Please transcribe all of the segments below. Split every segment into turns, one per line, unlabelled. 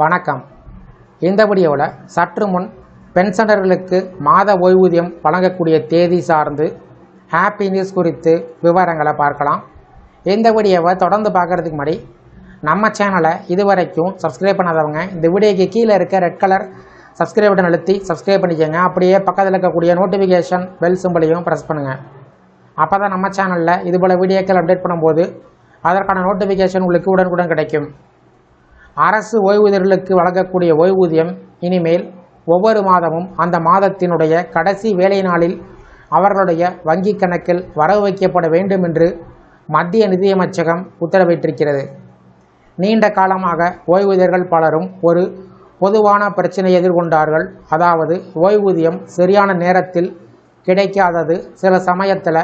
வணக்கம். இந்த வீடியோவில் சற்று முன் பென்ஷனர்களுக்கு மாத ஓய்வூதியம் வழங்கக்கூடிய தேதி சார்ந்து ஹாப்பி நியூஸ் குறித்து விவரங்களை பார்க்கலாம். இந்த வீடியோவை தொடர்ந்து பார்க்குறதுக்கு முன்னாடி நம்ம சேனலை இதுவரைக்கும் சப்ஸ்கிரைப் பண்ணாதவங்க இந்த வீடியோக்கு கீழே இருக்க ரெட் கலர் சப்ஸ்கிரைப் பட்டன் அழுத்தி சப்ஸ்கிரைப் பண்ணிக்கோங்க. அப்படியே பக்கத்தில் இருக்கக்கூடிய நோட்டிஃபிகேஷன் பெல் சிம்பலையும் ப்ரெஸ் பண்ணுங்கள். அப்போ தான் நம்ம சேனலில் இதுபோல் வீடியோக்கள் அப்டேட் பண்ணும்போது அதற்கான நோட்டிஃபிகேஷன் உங்களுக்கு உடனுக்குடன் கிடைக்கும். அரசு ஓய்வூதியர்களுக்கு வழங்கக்கூடிய ஓய்வூதியம் இனிமேல் ஒவ்வொரு மாதமும் அந்த மாதத்தினுடைய கடைசி வேலை நாளில் அவர்களுடைய வங்கிக் கணக்கில் வரவு வைக்கப்பட வேண்டும் என்று மத்திய நிதியமைச்சகம் உத்தரவிட்டிருக்கிறது. நீண்ட காலமாக ஓய்வூதியர்கள் பலரும் ஒரு பொதுவான பிரச்சனையை எதிர்கொண்டார்கள். அதாவது ஓய்வூதியம் சரியான நேரத்தில் கிடைக்காதது. சில சமயத்தில்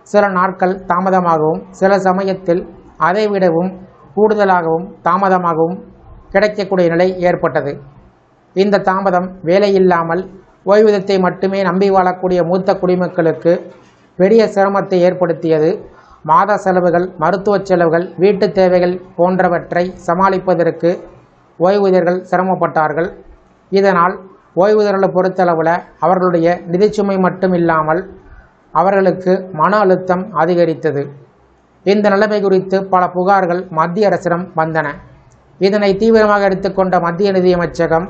சில நாட்கள் தாமதமாகவும் சில சமயத்தில் அதைவிடவும் கூடுதலாகவும் தாமதமாகவும் கிடைக்கக்கூடிய நிலை ஏற்பட்டது. இந்த தாமதம் வேலையில்லாமல் ஓய்வூதியத்தை மட்டுமே நம்பி வாழக்கூடிய மூத்த குடிமக்களுக்கு பெரிய சிரமத்தை ஏற்படுத்தியது. மாத செலவுகள், மருத்துவ செலவுகள், வீட்டு தேவைகள் போன்றவற்றை சமாளிப்பதற்கு ஓய்வூதியர்கள் சிரமப்பட்டார்கள். இதனால் ஓய்வூதியர்களை பொறுத்தளவில் அவர்களுடைய நிதிச்சுமை மட்டும் இல்லாமல் அவர்களுக்கு மன அழுத்தம் அதிகரித்தது. இந்த நிலைமை குறித்து பல புகார்கள் மத்திய அரசிடம் வந்தன. இதனை தீவிரமாக எடுத்துக்கொண்ட மத்திய நிதியமைச்சகம்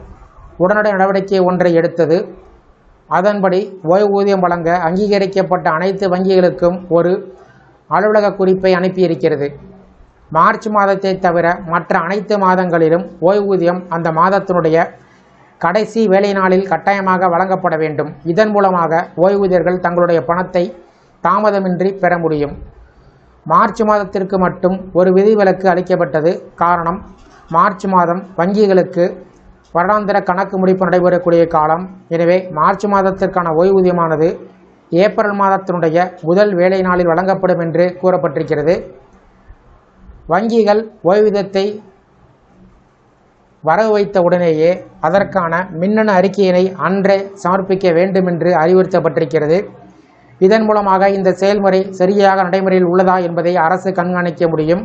உடனடி நடவடிக்கை ஒன்றை எடுத்தது. அதன்படி ஓய்வூதியம் வழங்க அங்கீகரிக்கப்பட்ட அனைத்து வங்கிகளுக்கும் ஒரு அலுவலக குறிப்பை அனுப்பியிருக்கிறது. மார்ச் மாதத்தை தவிர மற்ற அனைத்து மாதங்களிலும் ஓய்வூதியம் அந்த மாதத்தினுடைய கடைசி வேலை நாளில் கட்டாயமாக வழங்கப்பட வேண்டும். இதன் மூலமாக ஓய்வூதியர்கள் தங்களுடைய பணத்தை தாமதமின்றி பெற முடியும். மார்ச் மாதத்திற்கு மட்டும் ஒரு விதிவிலக்கு அளிக்கப்பட்டது. காரணம், மார்ச் மாதம் வங்கிகளுக்கு வருடாந்திர கணக்கு முடிப்பு நடைபெறக்கூடிய காலம். எனவே மார்ச் மாதத்திற்கான ஓய்வூதியமானது ஏப்ரல் மாதத்தினுடைய முதல் வேலை நாளில் வழங்கப்படும் என்று கூறப்பட்டிருக்கிறது. வங்கிகள் ஓய்வூதியத்தை வரவு வைத்த உடனேயே அதற்கான மின்னணு அறிக்கையினை அன்றே சமர்ப்பிக்க வேண்டும் என்று அறிவுறுத்தப்பட்டிருக்கிறது. இதன் மூலமாக இந்த செயல்முறை சரியாக நடைமுறையில் உள்ளதா என்பதை அரசு கண்காணிக்க முடியும்.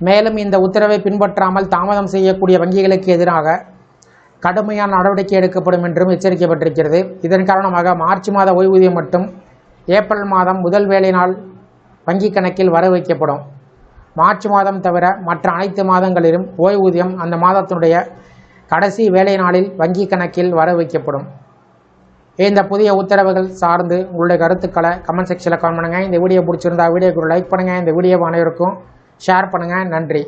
மேலும் இந்த உத்தரவை பின்பற்றாமல் தாமதம் செய்யக்கூடிய வங்கிகளுக்கு எதிராக கடுமையான நடவடிக்கை எடுக்கப்படும் என்றும் எச்சரிக்கப்பட்டிருக்கிறது. இதன் காரணமாக மார்ச் மாத ஓய்வூதியம் மட்டும் ஏப்ரல் மாதம் முதல் வேலை நாள் வங்கி கணக்கில் வரவு வைக்கப்படும். மார்ச் மாதம் தவிர மற்ற அனைத்து மாதங்களிலும் ஓய்வூதியம் அந்த மாதத்தினுடைய கடைசி வேலை நாளில் வங்கி கணக்கில் வரவு வைக்கப்படும். இந்த புதிய உத்தரவுகள் சார்ந்து உங்களுடைய கருத்துக்களை கமெண்ட் செக்ஷனில் கமெண்ட் பண்ணுங்கள். இந்த வீடியோ பிடிச்சிருந்தா வீடியோக்கு லைக் பண்ணுங்கள். இந்த வீடியோ அனைவருக்கும் ஷேர் பண்ணுங்கள். நன்றி.